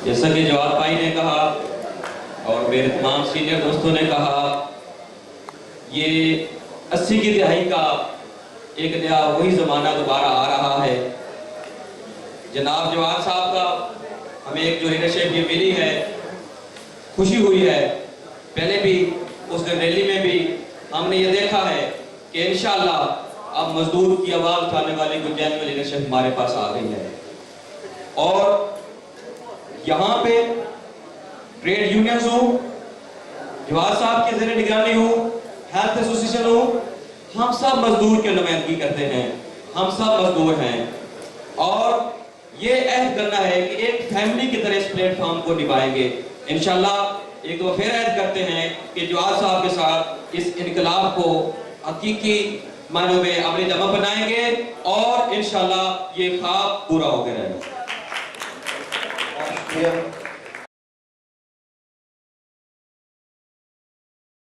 جیسا کہ جواد بھائی نے کہا اور میرے تمام سینئر دوستوں نے کہا، یہ 80 کی دہائی کا ایک نیا وہی زمانہ دوبارہ آ رہا ہے۔ جناب جواد صاحب کا ہمیں ایک جو لیڈرشپ یہ ملی ہے، خوشی ہوئی ہے۔ پہلے بھی اس دن ریلی میں بھی ہم نے یہ دیکھا ہے کہ انشاءاللہ اب مزدور کی آواز اٹھانے والی گنجائش میں لیڈرشپ ہمارے پاس آ گئی ہے، اور یہاں پہ ٹریڈ یونینز ہوں، جواد صاحب کی زیر نگرانی ہوں، ہیلتھ ایسوسیشن ہوں، ہم سب مزدور کی نمائندگی کرتے ہیں، ہم سب مزدور ہیں، اور یہ عہد کرنا ہے کہ ایک فیملی کی طرح اس پلیٹ فارم کو نبھائیں گے۔ انشاءاللہ ایک دفعہ پھر عہد کرتے ہیں کہ جواد صاحب کے ساتھ اس انقلاب کو حقیقی معنوں میں عملی جامہ بنائیں گے، اور انشاءاللہ یہ خواب پورا ہو کے رہے گا۔